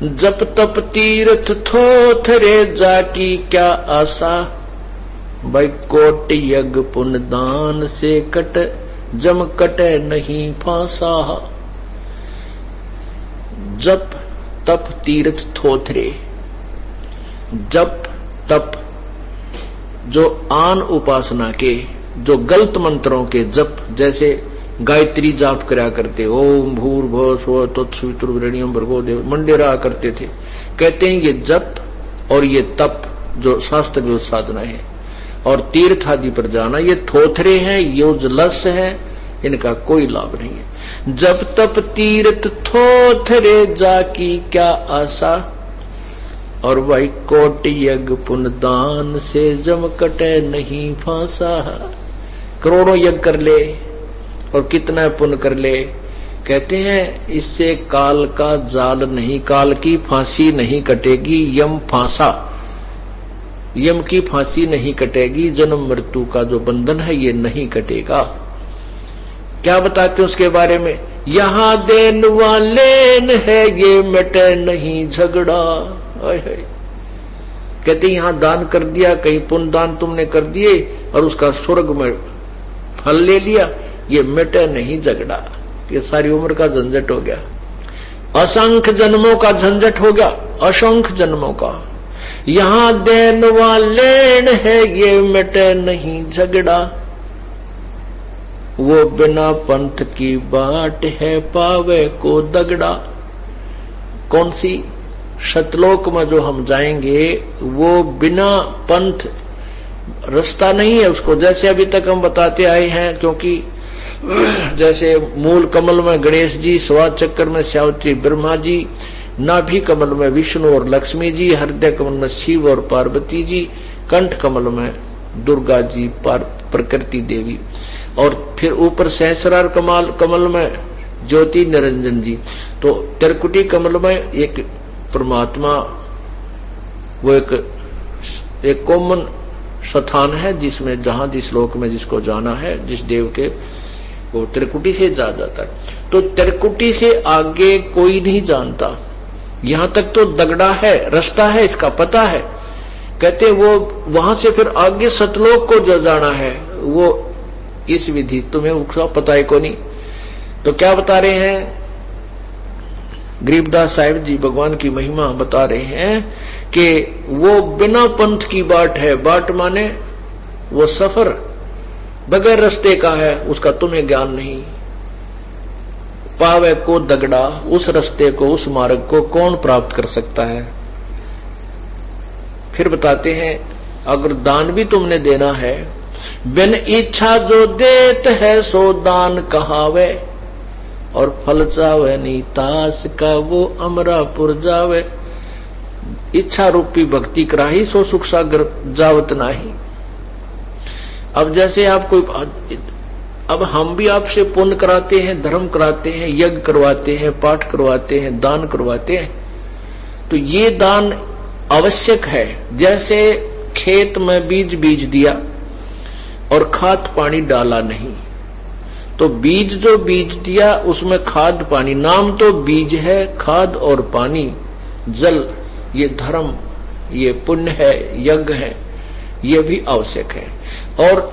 जप तप तीर्थ थोथरे जाकी क्या आशा, भाई कोटि यज्ञ पुण्य दान से कट जम कटे नहीं फांसा। जप तप तीर्थ थोथरे, जप तप जो आन उपासना के, जो गलत मंत्रों के जप, जैसे गायत्री जाप करा करते, ओम भूर्भुवः स्वः तत्सवितुर्वरेण्यं भर्गो देवो मंडेरा करते थे। कहते हैं ये जप और ये तप जो शास्त्र जो साधना है और तीर्थ आदि पर जाना, ये थोथरे हैं, यूजलेस है, इनका कोई लाभ नहीं है। जब तप तीर्थ थोथरे जाकी क्या आशा, और भाई कोटि यज्ञ पुण्य दान से जम कटे नहीं फांसा। करोड़ों यज्ञ कर ले और कितना पुण्य कर ले, कहते हैं इससे काल का जाल नहीं, काल की फांसी नहीं कटेगी, यम फांसा, यम की फांसी नहीं कटेगी, जन्म मृत्यु का जो बंधन है ये नहीं कटेगा। क्या बताते हैं उसके बारे में, यहां देन वालेन है ये मिटे नहीं झगड़ा। कहते यहां दान कर दिया, कहीं पुण्य दान तुमने कर दिए और उसका स्वर्ग में फल ले लिया, ये मिटे नहीं झगड़ा। ये सारी उम्र का झंझट हो गया, असंख्य जन्मों का झंझट हो गया, असंख्य जन्मों का। यहां देन वालेन है ये मिटे नहीं झगड़ा, वो बिना पंथ की बाट है पावे को दगड़ा। कौन सी सतलोक में जो हम जाएंगे वो बिना पंथ रास्ता नहीं है उसको, जैसे अभी तक हम बताते आए हैं। क्योंकि जैसे मूल कमल में गणेश जी, स्वाद चक्र में सावित्री ब्रह्मा जी, नाभि कमल में विष्णु और लक्ष्मी जी, हृदय कमल में शिव और पार्वती जी, कंठ कमल में दुर्गा जी प्रकृति देवी, और फिर ऊपर सहस्रार कमल में ज्योति निरंजन जी। तो त्रिकुटी कमल में एक परमात्मा, वो एक कॉमन स्थान है जिसमें जहां जिस लोक में जिसको जाना है, जिस देव के, वो त्रिकुटी से जा जाता है। तो त्रिकुटी से आगे कोई नहीं जानता, यहां तक तो दगड़ा है, रास्ता है, इसका पता है। कहते वो वहां से फिर आगे सतलोक को जो जाना है वो इस विधि तुम्हें उसका पता है को नहीं। तो क्या बता रहे हैं गरीबदास साहिब जी, भगवान की महिमा बता रहे हैं कि वो बिना पंथ की बाट है। बाट माने वो सफर बगैर रास्ते का है, उसका तुम्हें ज्ञान नहीं। पावे को दगड़ा, उस रास्ते को, उस मार्ग को कौन प्राप्त कर सकता है। फिर बताते हैं अगर दान भी तुमने देना है, बिन इच्छा जो देत है सो दान कहावे, और फल चावे नहीं तास का वो अमरापुर जावे। इच्छा रूपी भक्ति कराही सो सुख सागर जावत नाही। अब जैसे आप कोई, अब हम भी आपसे पुण्य कराते हैं, धर्म कराते हैं, यज्ञ करवाते हैं, पाठ करवाते हैं, दान करवाते हैं, तो ये दान आवश्यक है। जैसे खेत में बीज बीज दिया और खाद पानी डाला नहीं, तो बीज जो बीज दिया उसमें खाद पानी, नाम तो बीज है, खाद और पानी, जल, ये धर्म, ये पुण्य है, यज्ञ है, ये भी आवश्यक है। और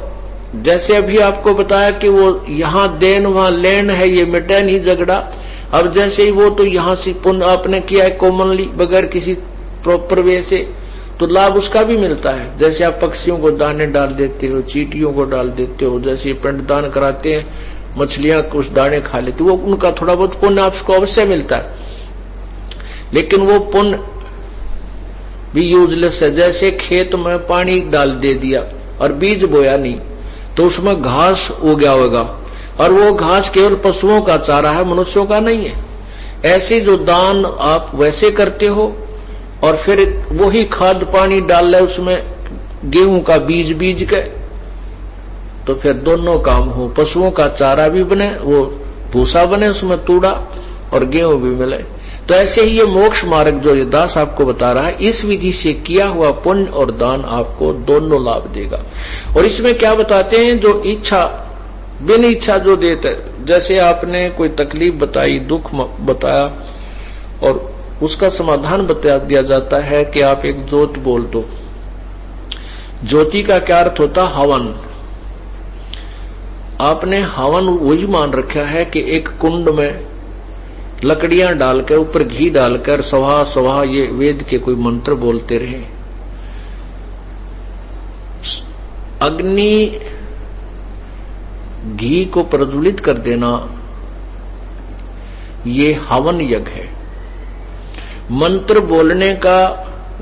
जैसे अभी आपको बताया कि वो यहां देन वहां लेन है, ये मिटे नहीं झगड़ा। अब जैसे ही वो तो यहां से पुण्य आपने किया है कॉमनली, बगैर किसी प्रॉपर वे से, तो लाभ उसका भी मिलता है। जैसे आप पक्षियों को दाने डाल देते हो, चींटियों को डाल देते हो, जैसे पिंडदान कराते हैं, मछलियां कुछ दाने खा लेती, वो उनका थोड़ा बहुत पुण्य आपको अवश्य मिलता है, लेकिन वो पुण्य भी यूजलेस है। जैसे खेत में पानी डाल दे दिया और बीज बोया नहीं, तो उसमें घास उगा होगा, और वो घास केवल पशुओं का चारा है, मनुष्यों का नहीं है। ऐसे जो दान आप वैसे करते हो, और फिर वही खाद पानी डाल ले उसमें गेहूं का बीज बीज के, तो फिर दोनों काम हो, पशुओं का चारा भी बने, वो भूसा बने उसमें तूड़ा, और गेहूं भी मिले। तो ऐसे ही ये मोक्ष मार्ग जो ये दास आपको बता रहा है, इस विधि से किया हुआ पुण्य और दान आपको दोनों लाभ देगा। और इसमें क्या बताते हैं, जो इच्छा बिन इच्छा जो देते, जैसे आपने कोई तकलीफ बताई, दुख बताया, और उसका समाधान बता दिया जाता है कि आप एक ज्योत बोल दो। ज्योति का क्या अर्थ होता? हवन। आपने हवन वही मान रखा है कि एक कुंड में लकड़ियां डालकर ऊपर घी डालकर स्वाहा स्वाहा ये वेद के कोई मंत्र बोलते रहे। अग्नि घी को प्रज्वलित कर देना ये हवन यज्ञ है। मंत्र बोलने का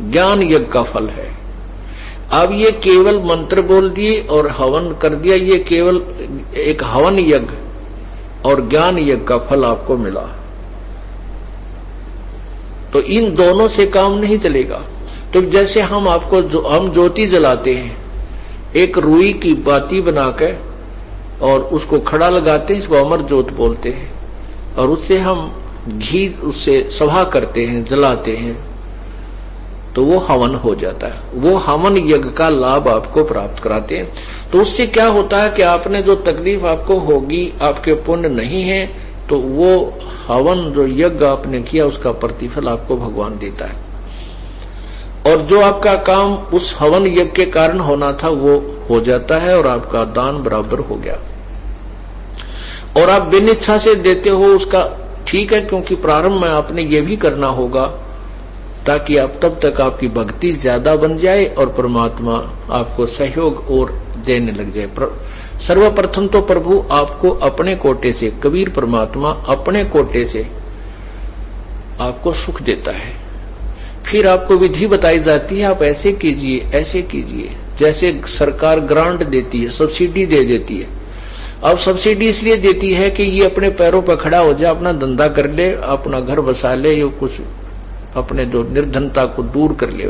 ज्ञान यज्ञ का फल है। अब ये केवल मंत्र बोल दिए और हवन कर दिया, ये केवल एक हवन यज्ञ और ज्ञान यज्ञ का फल आपको मिला। तो इन दोनों से काम नहीं चलेगा। तो जैसे हम ज्योति जलाते हैं, एक रुई की बाती बनाकर और उसको खड़ा लगाते हैं, इसको अमर ज्योत बोलते हैं, और उससे हम घी उससे सभा करते हैं, जलाते हैं, तो वो हवन हो जाता है। वो हवन यज्ञ का लाभ आपको प्राप्त कराते हैं। तो उससे क्या होता है कि आपने जो तकलीफ आपको होगी, आपके पुण्य नहीं है, तो वो हवन जो यज्ञ आपने किया उसका प्रतिफल आपको भगवान देता है। और जो आपका काम उस हवन यज्ञ के कारण होना था वो हो जाता है और आपका दान बराबर हो गया। और आप बिन इच्छा से देते हो उसका ठीक है, क्योंकि प्रारंभ में आपने ये भी करना होगा ताकि आप तब तक आपकी भक्ति ज्यादा बन जाए और परमात्मा आपको सहयोग और देने लग जाए। सर्वप्रथम तो प्रभु आपको अपने कोटे से, कबीर परमात्मा अपने कोटे से आपको सुख देता है। फिर आपको विधि बताई जाती है, आप ऐसे कीजिए, ऐसे कीजिए। जैसे सरकार ग्रांट देती है, सब्सिडी दे देती है। अब सब्सिडी इसलिए देती है कि ये अपने पैरों पर खड़ा हो जाए, अपना धंधा कर ले, अपना घर बसा ले, ये कुछ अपने जो निर्धनता को दूर कर ले।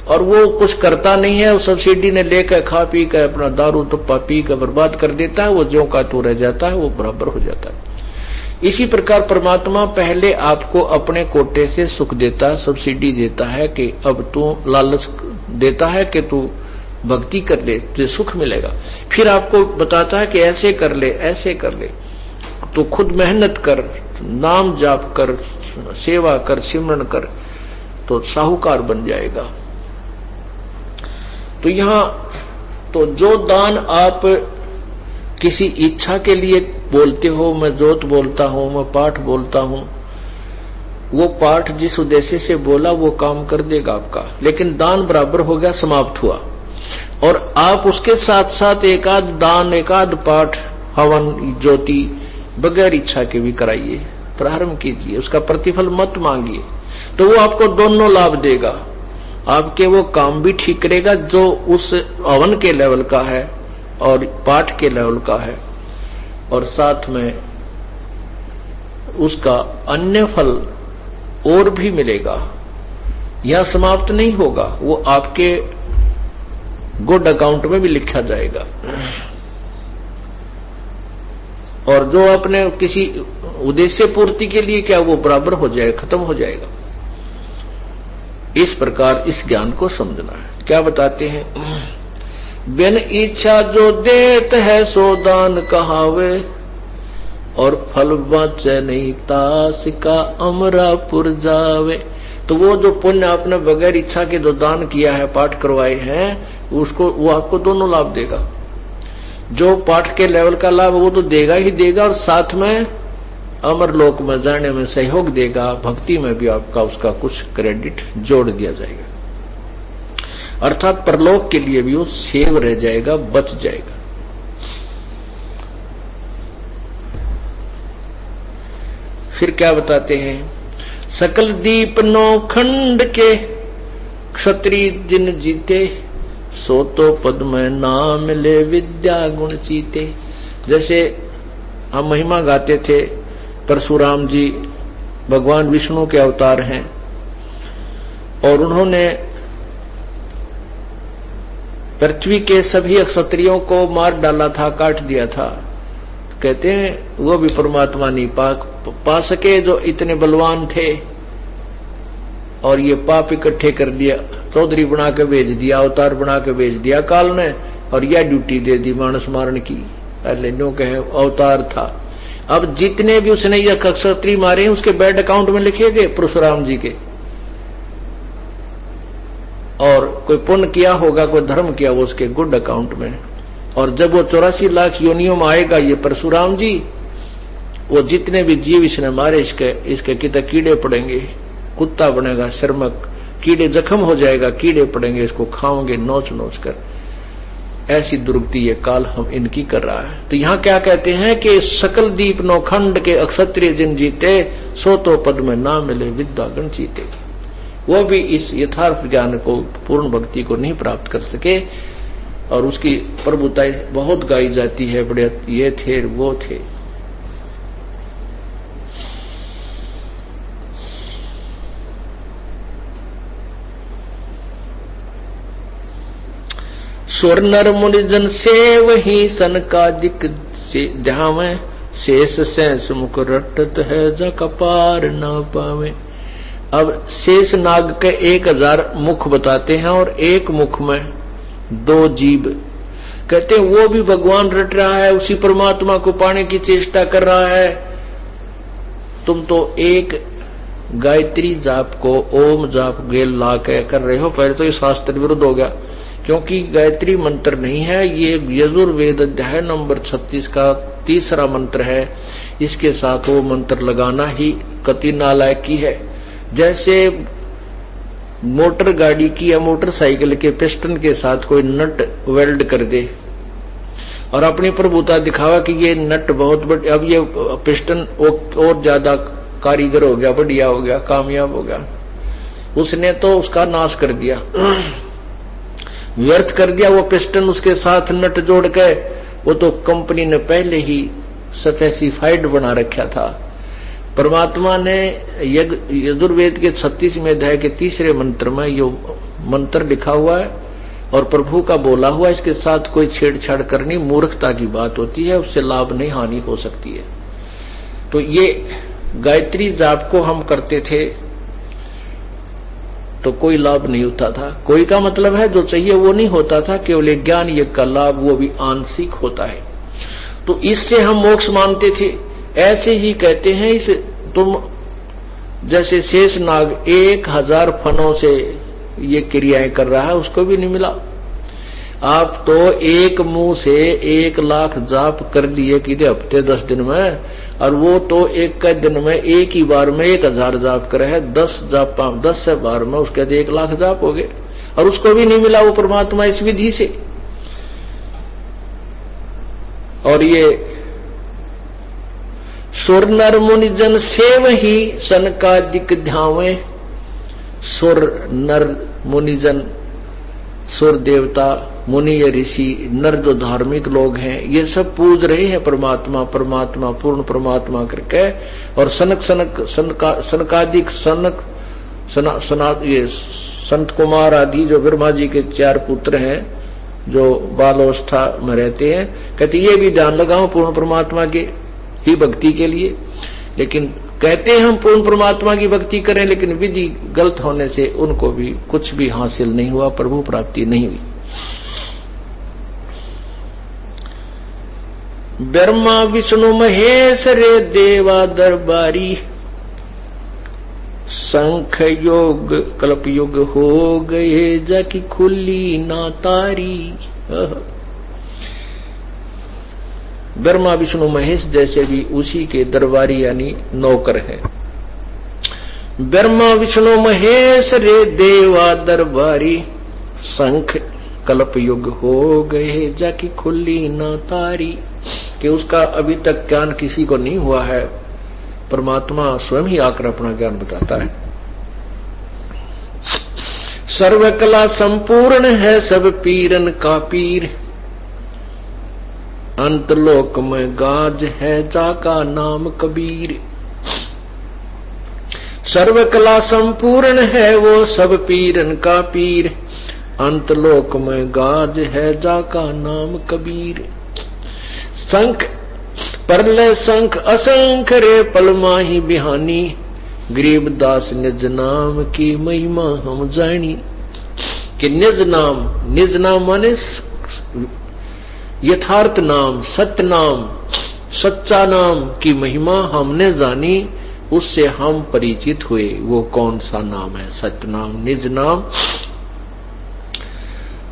और वो कुछ करता नहीं है, सब्सिडी ने लेकर खा पी कर अपना दारू तुप्पा पी कर बर्बाद कर देता है, वो ज्यों का त्यों रह जाता है, वो बराबर हो जाता है। इसी प्रकार परमात्मा पहले आपको अपने कोटे से सुख देता है, सब्सिडी देता है कि अब तू लालच देता है कि तू भक्ति कर ले, तुझे सुख मिलेगा। फिर आपको बताता है कि ऐसे कर ले, ऐसे कर ले, तो खुद मेहनत कर, नाम जाप कर, सेवा कर, सिमरन कर, तो साहूकार बन जाएगा। तो यहां तो जो दान आप किसी इच्छा के लिए बोलते हो, मैं जोत बोलता हूं, मैं पाठ बोलता हूं, वो पाठ जिस उद्देश्य से बोला वो काम कर देगा आपका, लेकिन दान बराबर हो गया, समाप्त हुआ। और आप उसके साथ साथ एकाध दान, एकाध पाठ, हवन, ज्योति बगैर इच्छा के भी कराइए, प्रारंभ कीजिए, उसका प्रतिफल मत मांगिए, तो वो आपको दोनों लाभ देगा। आपके वो काम भी ठीक करेगा जो उस हवन के लेवल का है और पाठ के लेवल का है, और साथ में उसका अन्य फल और भी मिलेगा। यह समाप्त नहीं होगा, वो आपके गुड अकाउंट में भी लिखा जाएगा। और जो अपने किसी उद्देश्य पूर्ति के लिए क्या, वो बराबर हो जाएगा, खत्म हो जाएगा। इस प्रकार इस ज्ञान को समझना है। क्या बताते हैं? बिन इच्छा जो देत है सो दान कहावे, और फल बचे नहीं तास का अमरापुर जावे। तो वो जो पुण्य आपने बगैर इच्छा के जो दान किया है, पाठ करवाए हैं, उसको वो आपको दोनों लाभ देगा। जो पाठ के लेवल का लाभ वो तो देगा ही देगा, और साथ में अमर लोक में जाने में सहयोग देगा। भक्ति में भी आपका उसका कुछ क्रेडिट जोड़ दिया जाएगा, अर्थात परलोक के लिए भी वो सेव रह जाएगा, बच जाएगा। फिर क्या बताते हैं? सकल दीप नौ खंड के क्षत्रिय जिन जीते, सो तो पद में नाम ले विद्या गुण चीते। जैसे हम महिमा गाते थे, परशुराम जी भगवान विष्णु के अवतार हैं और उन्होंने पृथ्वी के सभी क्षत्रियों को मार डाला था, काट दिया था। कहते हैं वो भी परमात्मा नहीं पा सके जो इतने बलवान थे, और ये पाप इकट्ठे कर दिया, चौधरी बना के भेज दिया, अवतार बना के भेज दिया काल ने, और यह ड्यूटी दे दी मानस मारण की। पहले न्यों कहे अवतार था, अब जितने भी उसने ये क्षत्रिय मारे हैं उसके बैड अकाउंट में लिखे गए परशुराम जी के, और कोई पुण्य किया होगा, कोई धर्म किया वो उसके गुड अकाउंट में। और जब वो 84 लाख योनियों में आएगा ये परशुराम जी, वो जितने भी जीव इसने मारे इसके कितने कीड़े पड़ेंगे, कुत्ता बनेगा शर्मक, कीड़े जख्म हो जाएगा, कीड़े पड़ेंगे, इसको खाओगे नोच नोच कर। ऐसी दुर्गति ये काल हम इनकी कर रहा है। तो यहाँ क्या कहते हैं कि सकल दीप नौखंड के अक्षत्रिय जिन जीते, सो तो पद में ना मिले विद्या गण जीते। वो भी इस यथार्थ ज्ञान को, पूर्ण भक्ति को नहीं प्राप्त कर सके, और उसकी प्रभुताएं बहुत गाई जाती है, बड़े ये थे वो थे। स्वर नर मुनिजन से वही सनकादिक से ध्यावे, शेष सेंस मुख रटत है जा कपार न पावे। अब शेष नाग के 1000 मुख बताते हैं, और एक मुख में 2 जीव। कहते हैं वो भी भगवान रट रहा है, उसी परमात्मा को पाने की चेष्टा कर रहा है। तुम तो एक गायत्री जाप को, ओम जाप गेल ला के कर रहे हो। पहले तो ये शास्त्र विरुद्ध हो गया, क्योंकि गायत्री मंत्र नहीं है, ये यजुर्वेद अध्याय नंबर 36 का 3रा मंत्र है। इसके साथ वो मंत्र लगाना ही कति नालायकी है। जैसे मोटर गाड़ी की या मोटरसाइकिल के पिस्टन के साथ कोई नट वेल्ड कर दे और अपनी प्रभुता दिखावा कि ये नट बहुत बड़ी, अब ये पिस्टन और ज्यादा कारीगर हो गया, बढ़िया हो गया, कामयाब हो गया, उसने तो उसका नाश कर दिया, व्यर्थ कर दिया वो पिस्टन। उसके साथ नट जोड़ के वो तो कंपनी ने पहले ही स्पेसिफाइड बना रखा था। परमात्मा ने यजुर्वेद के 36वें अध्याय के 3रे मंत्र में यो मंत्र लिखा हुआ है और प्रभु का बोला हुआ, इसके साथ कोई छेड़छाड़ करनी मूर्खता की बात होती है, उससे लाभ नहीं हानि हो सकती है। तो ये गायत्री जाप को हम करते थे तो कोई लाभ नहीं होता था। कोई का मतलब है जो चाहिए वो नहीं होता था, केवल ज्ञान यज्ञ का लाभ वो भी आंशिक होता है। तो इससे हम मोक्ष मानते थे। ऐसे ही कहते हैं, इस तुम जैसे शेष नाग 1000 फनों से ये क्रियाएं कर रहा है, उसको भी नहीं मिला। आप तो एक मुंह से 1 लाख जाप कर लिए कि हफ्ते 10 दिन में, और वो तो एक दिन में एक ही बार में 1000 जाप करे है। 10 जाप 10 बार में उसके 1 लाख जाप हो गए, और उसको भी नहीं मिला वो परमात्मा इस विधि से। और ये सुर नर मुनि जन सेव ही सनकादिक ध्यावे। सुर नर मुनि जन, सुर देवता, मुनि या ऋषि, नर जो धार्मिक लोग हैं, ये सब पूज रहे हैं परमात्मा परमात्मा पूर्ण परमात्मा करके। और सनकादिक ये संत कुमार आदि जो ब्रह्मा जी के 4 पुत्र हैं जो बालावस्था में रहते हैं, कहते ये भी ध्यान लगाओ पूर्ण परमात्मा के ही भक्ति के लिए। लेकिन कहते हैं हम पूर्ण परमात्मा की भक्ति करें, लेकिन विधि गलत होने से उनको भी कुछ भी हासिल नहीं हुआ, प्रभु प्राप्ति नहीं हुई। ब्रह्मा विष्णु महेश रे देवा दरबारी, शंख योग कल्प युग हो गए जाकी खुली ना तारी। ब्रह्मा विष्णु महेश जैसे भी उसी के दरबारी यानी नौकर हैं। ब्रह्मा विष्णु महेश रे देवा दरबारी, शंख कल्प युग हो गए जाकी खुली ना तारी। कि उसका अभी तक ज्ञान किसी को नहीं हुआ है, परमात्मा स्वयं ही आकर अपना ज्ञान बताता है। सर्वकला संपूर्ण है सब पीरन का पीर, अंतलोक में गाज है जाका नाम कबीर। सर्वकला संपूर्ण है वो सब पीरन का पीर, अंतलोक में गाज है जाका नाम कबीर। शंख परलय शंख असंख रे पलमा ही बिहानी, गरीबदास निज नाम की महिमा हम जानी। कि निज नाम माने यथार्थ नाम, सत्य नाम, सच्चा नाम की महिमा हमने जानी, उससे हम परिचित हुए। वो कौन सा नाम है? सत्य नाम, निज नाम।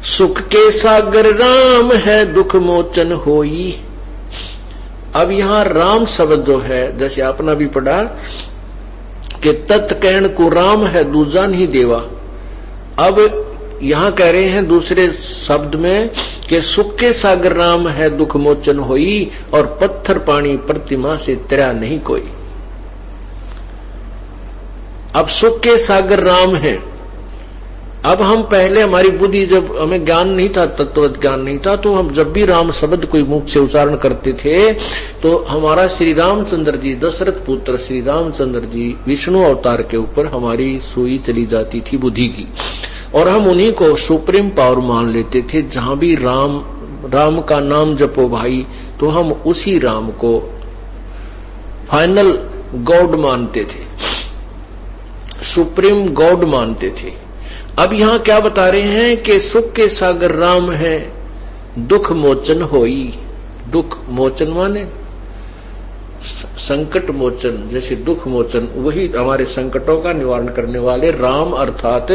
सुख के सागर राम है, दुख मोचन होई। अब यहां राम शब्द जो है, जैसे आपने भी पढ़ा कि तत् कहण को राम है, दूजा नहीं देवा। अब यहां कह रहे हैं दूसरे शब्द में कि सुख के सागर राम है, दुख मोचन होई, और पत्थर पानी प्रतिमा से तेरा नहीं कोई। अब सुख के सागर राम है। अब हम पहले, हमारी बुद्धि, जब हमें ज्ञान नहीं था, तत्व ज्ञान नहीं था, तो हम जब भी राम शब्द कोई मुख से उच्चारण करते थे तो हमारा श्री रामचंद्र जी, दशरथ पुत्र श्री रामचंद्र जी विष्णु अवतार के ऊपर हमारी सुई चली जाती थी बुद्धि की, और हम उन्हीं को सुप्रीम पावर मान लेते थे। जहां भी राम का नाम जपो भाई, तो हम उसी राम को फाइनल गॉड मानते थे, सुप्रीम गॉड मानते थे। अब यहां क्या बता रहे हैं कि सुख के सागर राम है, दुख मोचन होई। दुख मोचन माने संकट मोचन, जैसे दुख मोचन, वही हमारे संकटों का निवारण करने वाले राम, अर्थात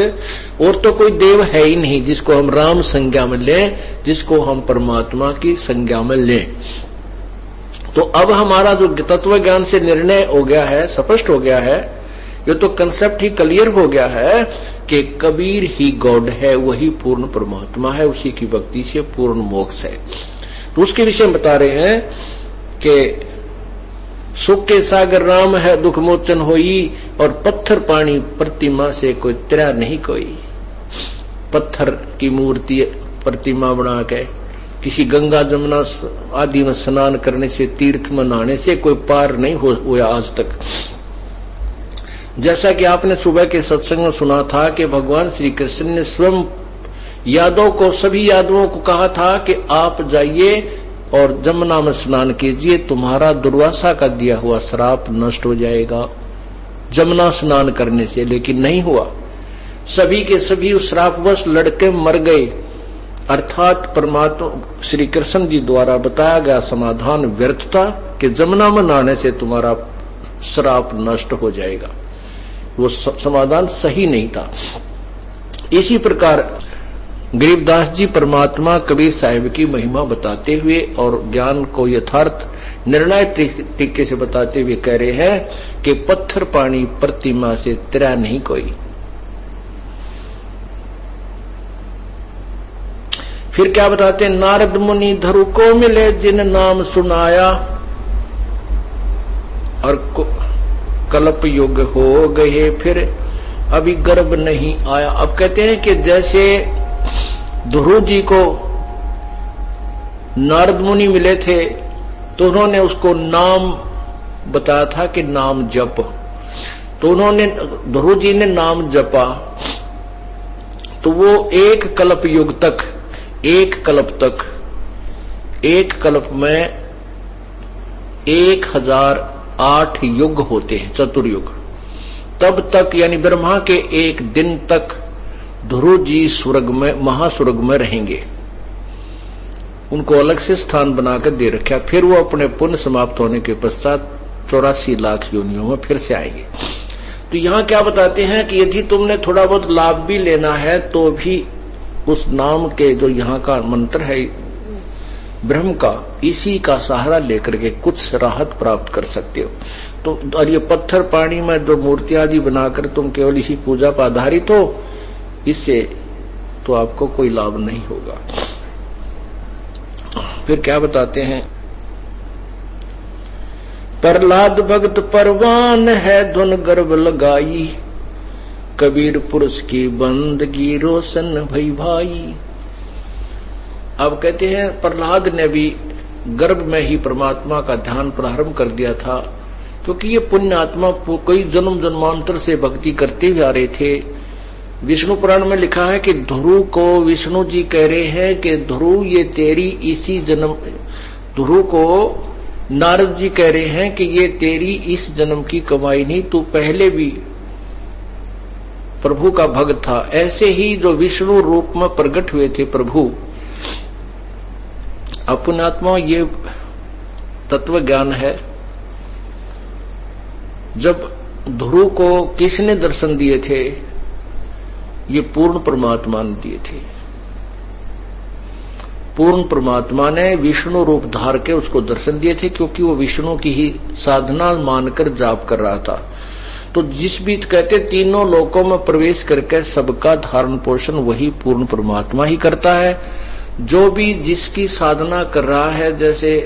और तो कोई देव है ही नहीं जिसको हम राम संज्ञा में लें, जिसको हम परमात्मा की संज्ञा में लें। तो अब हमारा जो तत्व ज्ञान से निर्णय हो गया है, स्पष्ट हो गया है, ये तो कंसेप्ट ही क्लियर हो गया है कि कबीर ही गॉड है, वही पूर्ण परमात्मा है, उसी की भक्ति से पूर्ण मोक्ष है। तो उसके विषय में बता रहे हैं कि सुख के सागर राम है, दुख मोचन होई, और पत्थर पानी प्रतिमा से कोई तेरा नहीं कोई। पत्थर की मूर्ति प्रतिमा बना के किसी गंगा जमुना आदि में स्नान करने से, तीर्थ में नहाने से कोई पार नहीं हुआ आज तक। जैसा कि आपने सुबह के सत्संग में सुना था कि भगवान श्री कृष्ण ने स्वयं यादवों को, सभी यादवों को कहा था कि आप जाइए और जमुना में स्नान कीजिए, तुम्हारा दुर्वासा का दिया हुआ श्राप नष्ट हो जाएगा जमुना स्नान करने से। लेकिन नहीं हुआ, सभी के सभी उस श्रापवश लड़के मर गए। अर्थात परमात्मा श्री कृष्ण जी द्वारा बताया गया समाधान व्यर्थ था कि जमुना में नहाने से तुम्हारा श्राप नष्ट हो जाएगा। वो समाधान सही नहीं था। इसी प्रकार गरीबदास जी परमात्मा कबीर साहिब की महिमा बताते हुए और ज्ञान को यथार्थ निर्णय तरीके से बताते हुए कह रहे हैं कि पत्थर पानी प्रतिमा से तेरा नहीं कोई। फिर क्या बताते हैं? नारद मुनि धरु को मिले जिन नाम सुनाया, और कल्प युग हो गए फिर अभी गर्भ नहीं आया। अब कहते हैं कि जैसे ध्रुव जी को नारद मुनि मिले थे तो उन्होंने उसको नाम बताया था कि नाम जप, तो उन्होंने, ध्रुव जी ने नाम जपा, तो वो एक कल्प युग तक, एक कल्प में 1008 युग होते हैं, चतुर्युग। तब तक यानी ब्रह्मा के एक दिन तक ध्रुव जी स्वर्ग में, महास्वर्ग में रहेंगे। उनको अलग से स्थान बनाकर दे रखा। फिर वो अपने पुण्य समाप्त होने के पश्चात 84 लाख योनियों में फिर से आएंगे। तो यहाँ क्या बताते हैं कि यदि तुमने थोड़ा बहुत लाभ भी लेना है तो भी उस नाम के, जो यहाँ का मंत्र है ब्रह्म का, इसी का सहारा लेकर के कुछ राहत प्राप्त कर सकते हो। तो और ये पत्थर पानी में जो मूर्ति आदि बनाकर तुम केवल इसी पूजा पर आधारित हो, इससे तो आपको कोई लाभ नहीं होगा। फिर क्या बताते हैं? प्रहलाद भक्त परवान है धुन गर्भ लगाई, कबीर पुरुष की बंदगी रोशन भई भाई। अब कहते हैं प्रहलाद ने भी गर्भ में ही परमात्मा का ध्यान प्रारंभ कर दिया था, क्योंकि ये पुण्य आत्मा कई जन्म जन्मांतर से भक्ति करते हुए आ रहे थे। विष्णु पुराण में लिखा है कि ध्रुव को विष्णु जी कह रहे हैं कि ध्रुव ये तेरी इसी जन्म, ध्रुव को नारद जी कह रहे हैं कि ये तेरी इस जन्म की कमाई नहीं, तू पहले भी प्रभु का भक्त था। ऐसे ही जो विष्णु रूप में प्रकट हुए थे प्रभु, अपनात्मा, ये तत्व ज्ञान है। जब ध्रुव को किसने दर्शन दिए थे? ये पूर्ण परमात्मा ने दिए थे। पूर्ण परमात्मा ने विष्णु रूप धार के उसको दर्शन दिए थे, क्योंकि वो विष्णु की ही साधना मानकर जाप कर रहा था। तो जिस बीत कहते तीनों लोकों में प्रवेश करके सबका धारण पोषण वही पूर्ण परमात्मा ही करता है। जो भी जिसकी साधना कर रहा है जैसे,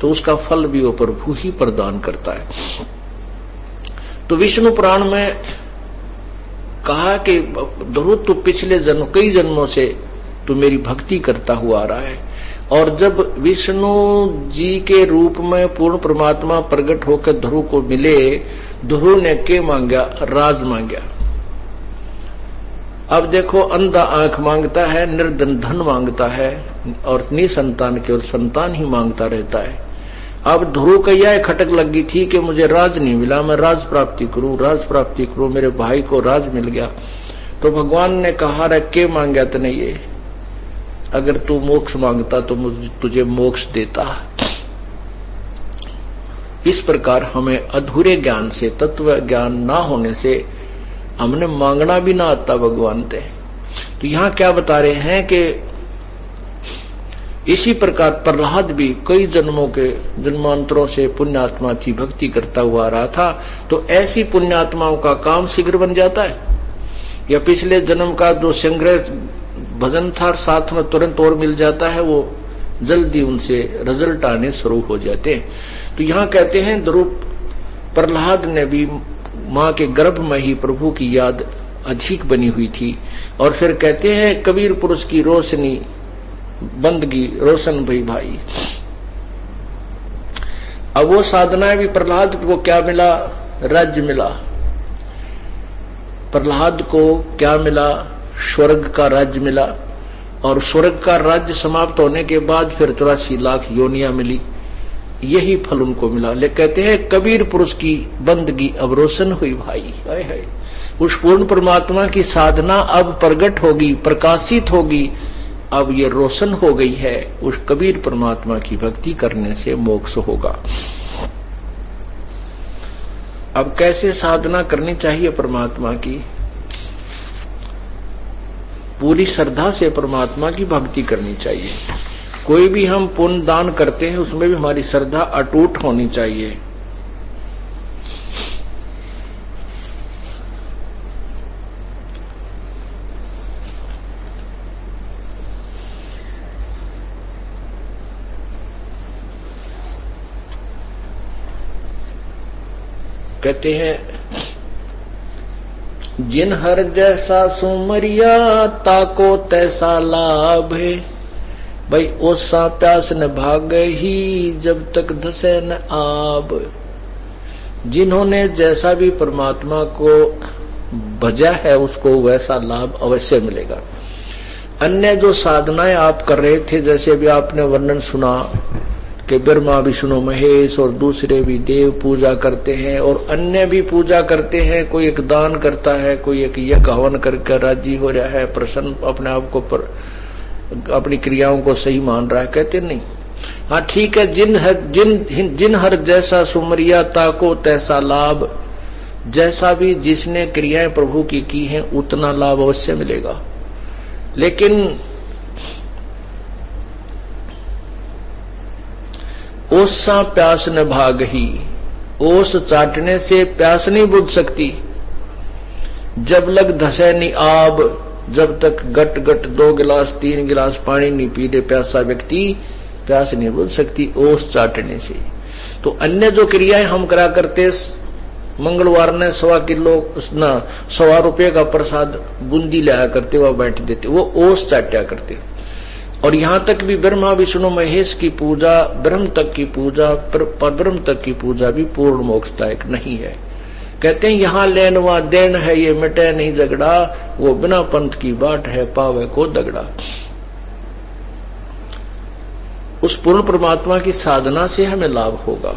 तो उसका फल भी वो प्रभु ही प्रदान करता है। तो विष्णु पुराण में कहा कि ध्रुव तू पिछले जन्म कई जन्मों से तू मेरी भक्ति करता हुआ आ रहा है। और जब विष्णु जी के रूप में पूर्ण परमात्मा प्रकट होकर ध्रुव को मिले, ध्रुव ने क्या मांगा? राज मांगा। अब देखो, अंधा आंख मांगता है, निर्धन धन मांगता है, और निसंतान केवल संतान ही मांगता रहता है। अब ध्रुव को यह खटक लगी थी कि मुझे राज नहीं मिला, मैं राज प्राप्ति करूं, राज प्राप्ति करूं, मेरे भाई को राज मिल गया। तो भगवान ने कहा, रे के मांगा तने ये? अगर तू मोक्ष मांगता तो मुझे तुझे मोक्ष देता। इस प्रकार हमें अधूरे ज्ञान से, तत्व ज्ञान ना होने से हमने मांगना भी ना आता भगवान से। तो यहां क्या बता रहे हैं कि इसी प्रकार प्रहलाद भी कई जन्मों के जन्मांतरों से पुण्यात्मा की भक्ति करता हुआ आ रहा था। तो ऐसी पुण्यात्माओं का काम शीघ्र बन जाता है, या पिछले जन्म का जो संग्रह भजन था साथ में तुरंत और मिल जाता है, वो जल्दी उनसे रिजल्ट आने शुरू हो जाते हैं। तो यहाँ कहते हैं ध्रुव प्रहलाद ने भी माँ के गर्भ में ही प्रभु की याद अधिक बनी हुई थी। और फिर कहते हैं कबीर पुरुष की रोशनी बंदगी रोशन भई भाई। अब वो साधना भी प्रहलाद को क्या मिला? राज्य मिला। प्रहलाद को क्या मिला? स्वर्ग का राज्य मिला। और स्वर्ग का राज्य समाप्त होने के बाद फिर 84 लाख योनियां मिली, यही फल उनको मिला। ले कहते हैं कबीर पुरुष की बंदगी अब रोशन हुई भाई। हाय हाय, उस पूर्ण परमात्मा की साधना अब प्रकट होगी, प्रकाशित होगी, अब ये रोशन हो गई है। उस कबीर परमात्मा की भक्ति करने से मोक्ष होगा। अब कैसे साधना करनी चाहिए परमात्मा की? पूरी श्रद्धा से परमात्मा की भक्ति करनी चाहिए। कोई भी हम पुण्य दान करते हैं उसमें भी हमारी श्रद्धा अटूट होनी चाहिए। कहते हैं जिन हर जैसा सुमरिया ताको तैसा लाभ है। भाई ओसा प्यास न भाग ही जब तक धसे न आब। जिन्होंने जैसा भी परमात्मा को भजा है उसको वैसा लाभ अवश्य मिलेगा। अन्य जो साधनाएं आप कर रहे थे, जैसे भी आपने वर्णन सुना कि ब्रह्मा विष्णु महेश और दूसरे भी देव पूजा करते हैं और अन्य भी पूजा करते हैं। कोई एक दान करता है, कोई एक यज्ञ हवन करके राजी हो रहा है, प्रसन्न अपने आप को अपनी क्रियाओं को सही मान रहा है। कहते नहीं, हाँ ठीक है, जिन हर जैसा सुमरिया ताको तैसा लाभ। जैसा भी जिसने क्रियाएं प्रभु की हैं उतना लाभ अवश्य मिलेगा। लेकिन ओसा प्यास न भाग ही, ओस चाटने से प्यास नहीं बुझ सकती। जब लग धसे नहीं आब, जब तक गट गट 2 गिलास 3 गिलास पानी नहीं पी ले प्यासा व्यक्ति, प्यास नहीं बुझ सकती ओस चाटने से। तो अन्य जो क्रियाएं हम करा करते, मंगलवार ने 1.25 किलो 1.25 रुपये का प्रसाद बूंदी लाया करते, वह बैठ देते, वो ओस चाटा करते। और यहां तक भी ब्रह्मा विष्णु महेश की पूजा, ब्रह्म तक की पूजा, परब्रह्म तक की पूजा भी पूर्ण मोक्षदायक नहीं है। कहते हैं यहां लेन वहां देन है, ये मिटे नहीं झगड़ा, वो बिना पंथ की बाट है पावे को दगड़ा। उस पूर्ण परमात्मा की साधना से हमें लाभ होगा।